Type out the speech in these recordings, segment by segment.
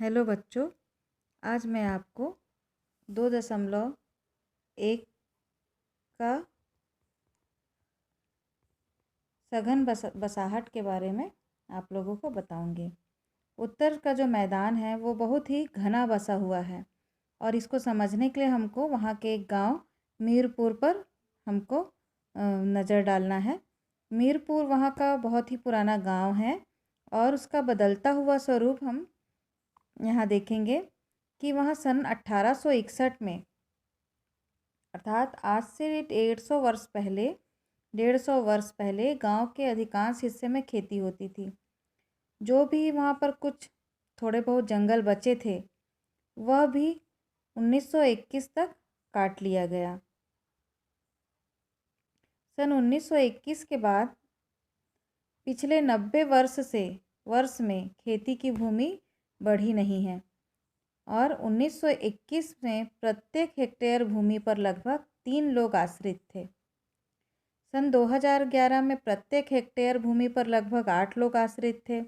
Hello बच्चों, आज मैं आपको 2.1 का सघन बसाहट के बारे में आप लोगों को बताऊंगी। उत्तर का जो मैदान है वो बहुत ही घना बसा हुआ है और इसको समझने के लिए हमको वहाँ के एक गांव मीरपुर पर हमको नज़र डालना है। मीरपुर वहाँ का बहुत ही पुराना गांव है और उसका बदलता हुआ स्वरूप हम यहाँ देखेंगे कि वहाँ सन 1861 में अर्थात आज से 150 वर्ष पहले गांव के अधिकांश हिस्से में खेती होती थी। जो भी वहाँ पर कुछ थोड़े बहुत जंगल बचे थे वह भी 1921 तक काट लिया गया। सन 1921 के बाद पिछले 90 वर्ष में खेती की भूमि बढ़ी नहीं है और 1921 में प्रत्येक हेक्टेयर भूमि पर लगभग 3 लोग आश्रित थे। सन 2011 में प्रत्येक हेक्टेयर भूमि पर लगभग 8 लोग आश्रित थे।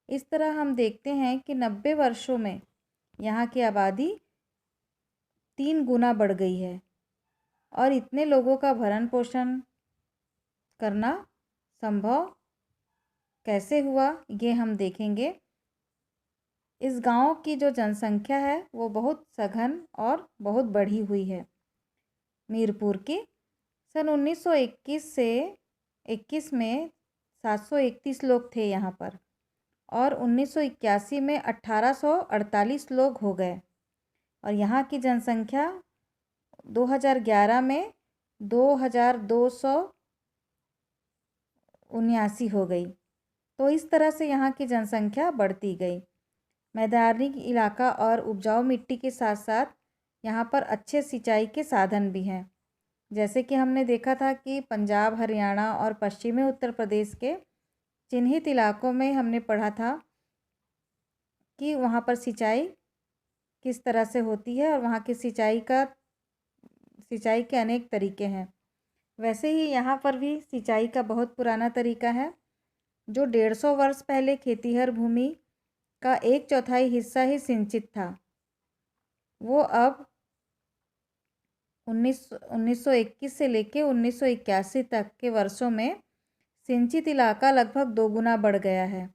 इस तरह हम देखते हैं कि 90 वर्षों में यहाँ की आबादी 3 गुना बढ़ गई है और इतने लोगों का भरण पोषण करना संभव कैसे हुआ ये हम देखेंगे। इस गांव की जो जनसंख्या है वो बहुत सघन और बहुत बढ़ी हुई है। मीरपुर की सन 1921 से 21 में 731 लोग थे यहाँ पर और 1981 में 1848 लोग हो गए और यहाँ की जनसंख्या 2011 में 2279 हो गई। तो इस तरह से यहाँ की जनसंख्या बढ़ती गई। मैदानी इलाका और उपजाऊ मिट्टी के साथ साथ यहाँ पर अच्छे सिंचाई के साधन भी हैं। जैसे कि हमने देखा था कि पंजाब, हरियाणा और पश्चिमी उत्तर प्रदेश के चिन्हित इलाकों में हमने पढ़ा था कि वहाँ पर सिंचाई किस तरह से होती है और वहाँ की सिंचाई के अनेक तरीके हैं। वैसे ही यहाँ पर भी सिंचाई का बहुत पुराना तरीका है। जो 150 वर्ष पहले खेतीहर भूमि का 1/4 हिस्सा ही सिंचित था, वो अब 1921 से लेके 1981 तक के वर्षों में सिंचित इलाका लगभग 2 गुना बढ़ गया है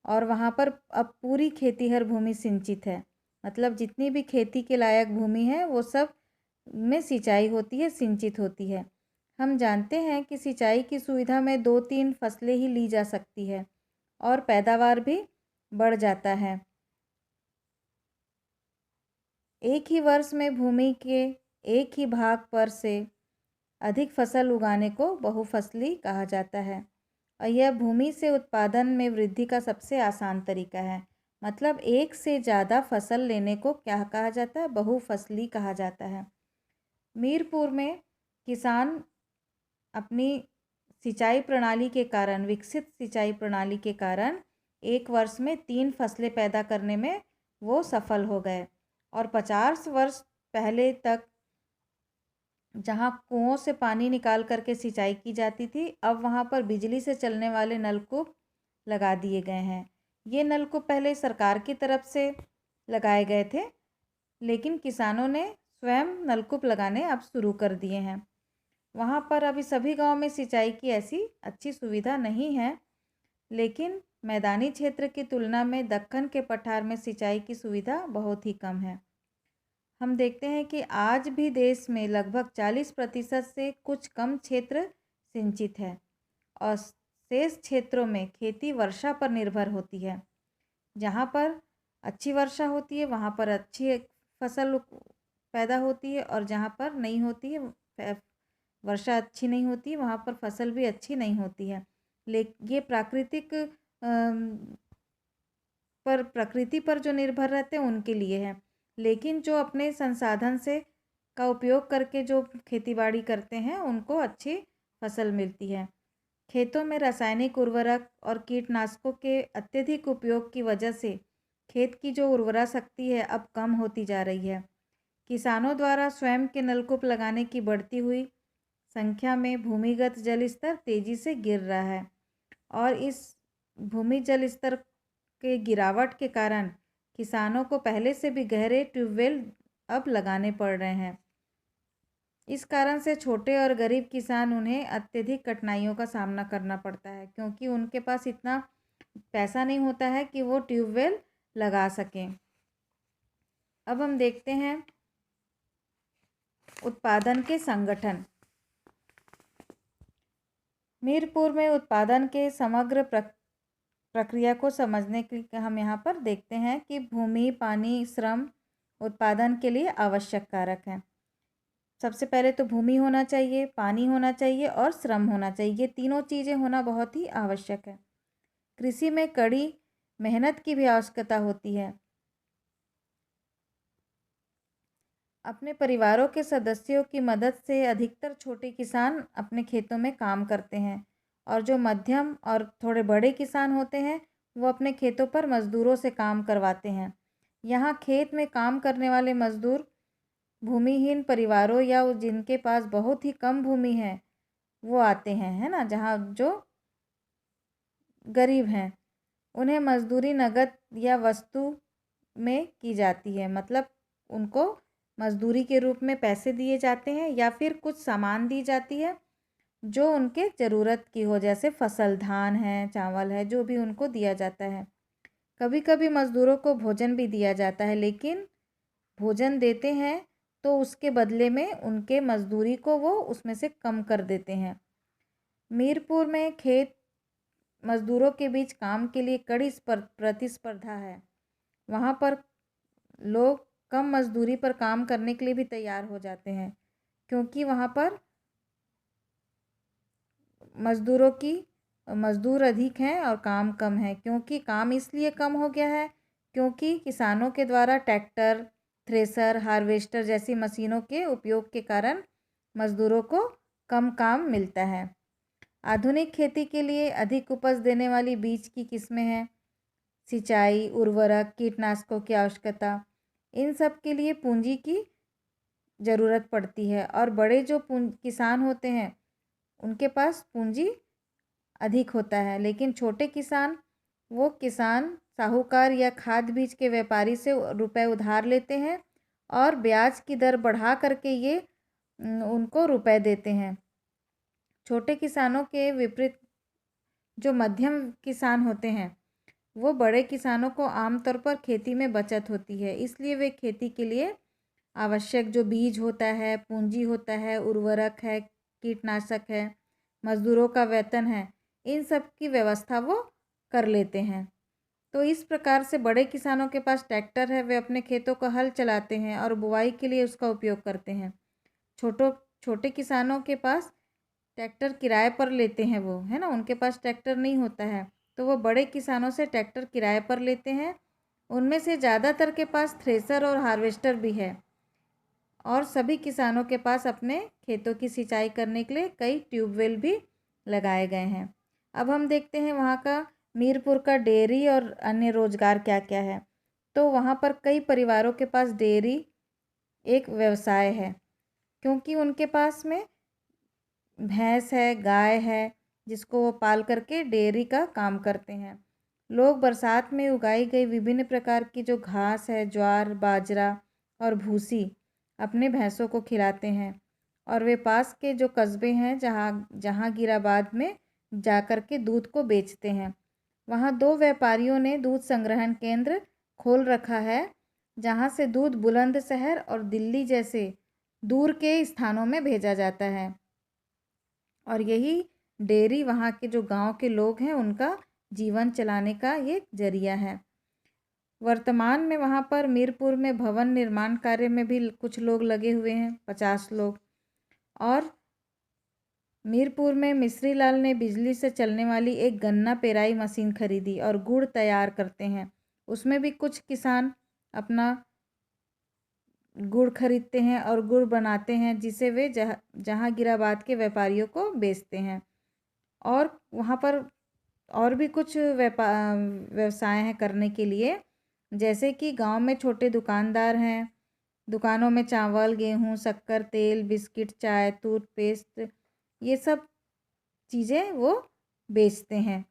और वहाँ पर अब पूरी खेतीहर भूमि सिंचित है। मतलब जितनी भी खेती के लायक भूमि है वो सब में सिंचाई होती है, सिंचित होती है। हम जानते हैं कि सिंचाई की सुविधा में 2-3 फसलें ही ली जा सकती है और पैदावार भी बढ़ जाता है। एक ही वर्ष में भूमि के एक ही भाग पर से अधिक फसल उगाने को बहुफसली कहा जाता है और यह भूमि से उत्पादन में वृद्धि का सबसे आसान तरीका है। मतलब एक से ज़्यादा फसल लेने को क्या कहा जाता है? बहुफसली कहा जाता है। मीरपुर में किसान अपनी सिंचाई प्रणाली के कारण, विकसित सिंचाई प्रणाली के कारण एक वर्ष में 3 फसलें पैदा करने में वो सफल हो गए और 50 वर्ष पहले तक जहाँ कुओं से पानी निकाल करके सिंचाई की जाती थी, अब वहाँ पर बिजली से चलने वाले नलकूप लगा दिए गए हैं। ये नलकूप पहले सरकार की तरफ से लगाए गए थे, लेकिन किसानों ने स्वयं नलकूप लगाने अब शुरू कर दिए हैं। वहाँ पर अभी सभी गांव में सिंचाई की ऐसी अच्छी सुविधा नहीं है, लेकिन मैदानी क्षेत्र की तुलना में दक्कन के पठार में सिंचाई की सुविधा बहुत ही कम है। हम देखते हैं कि आज भी देश में लगभग 40% से कुछ कम क्षेत्र सिंचित है और शेष क्षेत्रों में खेती वर्षा पर निर्भर होती है। जहाँ पर अच्छी वर्षा होती है वहाँ पर अच्छी फसल पैदा होती है और जहाँ पर नहीं होती है, वर्षा अच्छी नहीं होती, वहाँ पर फसल भी अच्छी नहीं होती है। ये प्रकृति पर जो निर्भर रहते हैं उनके लिए है। लेकिन जो अपने संसाधन से का उपयोग करके जो खेतीबाड़ी करते हैं उनको अच्छी फसल मिलती है। खेतों में रासायनिक उर्वरक और कीटनाशकों के अत्यधिक उपयोग की वजह से खेत की जो उर्वरा शक्ति है अब कम होती जा रही है। किसानों द्वारा स्वयं के नलकूप लगाने की बढ़ती हुई संख्या में भूमिगत जल स्तर तेजी से गिर रहा है और इस भूमि जल स्तर के गिरावट के कारण किसानों को पहले से भी गहरे ट्यूबवेल अब लगाने पड़ रहे हैं। इस कारण से छोटे और गरीब किसान उन्हें अत्यधिक कठिनाइयों का सामना करना पड़ता है, क्योंकि उनके पास इतना पैसा नहीं होता है कि वो ट्यूबवेल लगा सकें। अब हम देखते हैं उत्पादन के संगठन। मीरपुर में उत्पादन के समग्र प्रक्रिया को समझने के लिए हम यहाँ पर देखते हैं कि भूमि, पानी, श्रम उत्पादन के लिए आवश्यक कारक हैं। सबसे पहले तो भूमि होना चाहिए, पानी होना चाहिए और श्रम होना चाहिए। ये तीनों चीज़ें होना बहुत ही आवश्यक है। कृषि में कड़ी मेहनत की भी आवश्यकता होती है। अपने परिवारों के सदस्यों की मदद से अधिकतर छोटे किसान अपने खेतों में काम करते हैं, और जो मध्यम और थोड़े बड़े किसान होते हैं वो अपने खेतों पर मज़दूरों से काम करवाते हैं। यहाँ खेत में काम करने वाले मज़दूर भूमिहीन परिवारों या जिनके पास बहुत ही कम भूमि है वो आते हैं, है ना, जहाँ जो गरीब हैं उन्हें मजदूरी नगद या वस्तु में की जाती है। मतलब उनको मजदूरी के रूप में पैसे दिए जाते हैं या फिर कुछ सामान दी जाती है जो उनके ज़रूरत की हो, जैसे फसल, धान है, चावल है, जो भी उनको दिया जाता है। कभी कभी मज़दूरों को भोजन भी दिया जाता है, लेकिन भोजन देते हैं तो उसके बदले में उनके मजदूरी को वो उसमें से कम कर देते हैं। मीरपुर में खेत मजदूरों के बीच काम के लिए कड़ी प्रतिस्पर्धा है। वहाँ पर लोग कम मजदूरी पर काम करने के लिए भी तैयार हो जाते हैं, क्योंकि वहाँ पर मज़दूर अधिक हैं और काम कम है। क्योंकि काम इसलिए कम हो गया है क्योंकि किसानों के द्वारा ट्रैक्टर, थ्रेसर, हार्वेस्टर जैसी मशीनों के उपयोग के कारण मज़दूरों को कम काम मिलता है। आधुनिक खेती के लिए अधिक उपज देने वाली बीज की किस्में हैं, सिंचाई, उर्वरक, कीटनाशकों की आवश्यकता, इन सब के लिए पूंजी की ज़रूरत पड़ती है। और बड़े जो किसान होते हैं उनके पास पूंजी अधिक होता है, लेकिन छोटे किसान वो किसान साहूकार या खाद बीज के व्यापारी से रुपए उधार लेते हैं और ब्याज की दर बढ़ा करके ये उनको रुपए देते हैं। छोटे किसानों के विपरीत जो मध्यम किसान होते हैं वो बड़े किसानों को आमतौर पर खेती में बचत होती है, इसलिए वे खेती के लिए आवश्यक जो बीज होता है, पूंजी होता है, उर्वरक है, कीटनाशक है, मजदूरों का वेतन है, इन सब की व्यवस्था वो कर लेते हैं। तो इस प्रकार से बड़े किसानों के पास ट्रैक्टर है, वे अपने खेतों का हल चलाते हैं और बुवाई के लिए उसका उपयोग करते हैं। छोटे किसानों के पास ट्रैक्टर किराए पर लेते हैं वो, है ना, उनके पास ट्रैक्टर नहीं होता है तो वो बड़े किसानों से ट्रैक्टर किराए पर लेते हैं। उनमें से ज़्यादातर के पास थ्रेसर और हार्वेस्टर भी है, और सभी किसानों के पास अपने खेतों की सिंचाई करने के लिए कई ट्यूबवेल भी लगाए गए हैं। अब हम देखते हैं वहाँ का मीरपुर का डेयरी और अन्य रोजगार क्या क्या है। तो वहाँ पर कई परिवारों के पास डेयरी एक व्यवसाय है, क्योंकि उनके पास में भैंस है, गाय है, जिसको वो पाल करके डेयरी का काम करते हैं। लोग बरसात में उगाई गई विभिन्न प्रकार की जो घास है, ज्वार, बाजरा और भूसी अपने भैंसों को खिलाते हैं, और वे पास के जो कस्बे हैं जहांगीराबाद में जा कर के दूध को बेचते हैं। वहाँ 2 व्यापारियों ने दूध संग्रहण केंद्र खोल रखा है, जहाँ से दूध बुलंदशहर और दिल्ली जैसे दूर के स्थानों में भेजा जाता है, और यही डेयरी वहाँ के जो गांव के लोग हैं उनका जीवन चलाने का ये जरिया है। वर्तमान में वहाँ पर मीरपुर में भवन निर्माण कार्य में भी कुछ लोग लगे हुए हैं, 50 लोग। और मीरपुर में मिश्री लाल ने बिजली से चलने वाली एक गन्ना पेराई मशीन खरीदी और गुड़ तैयार करते हैं। उसमें भी कुछ किसान अपना गुड़ खरीदते हैं और गुड़ बनाते हैं, जिसे वे जहांगीराबाद के व्यापारियों को बेचते हैं। और वहाँ पर और भी कुछ व्यवसाय हैं करने के लिए, जैसे कि गांव में छोटे दुकानदार हैं, दुकानों में चावल, गेहूँ, शक्कर, तेल, बिस्किट, चाय, टूथपेस्ट, ये सब चीज़ें वो बेचते हैं।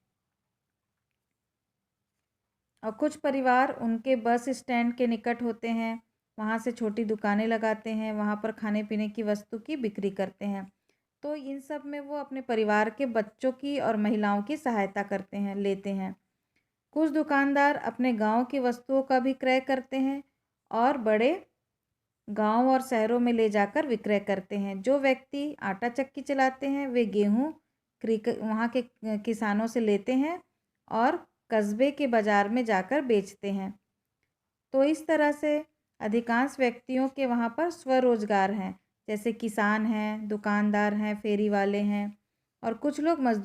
और कुछ परिवार उनके बस स्टैंड के निकट होते हैं, वहाँ से छोटी दुकानें लगाते हैं, वहाँ पर खाने पीने की वस्तु की बिक्री करते हैं। तो इन सब में वो अपने परिवार के बच्चों की और महिलाओं की सहायता करते हैं, लेते हैं। कुछ दुकानदार अपने गांव की वस्तुओं का भी क्रय करते हैं और बड़े गांव और शहरों में ले जाकर विक्रय करते हैं। जो व्यक्ति आटा चक्की चलाते हैं वे गेहूँ वहाँ के किसानों से लेते हैं और कस्बे के बाज़ार में जाकर बेचते हैं। तो इस तरह से अधिकांश व्यक्तियों के वहाँ पर स्वरोजगार हैं, जैसे किसान हैं, दुकानदार हैं, फेरी वाले हैं और कुछ लोग मजदूर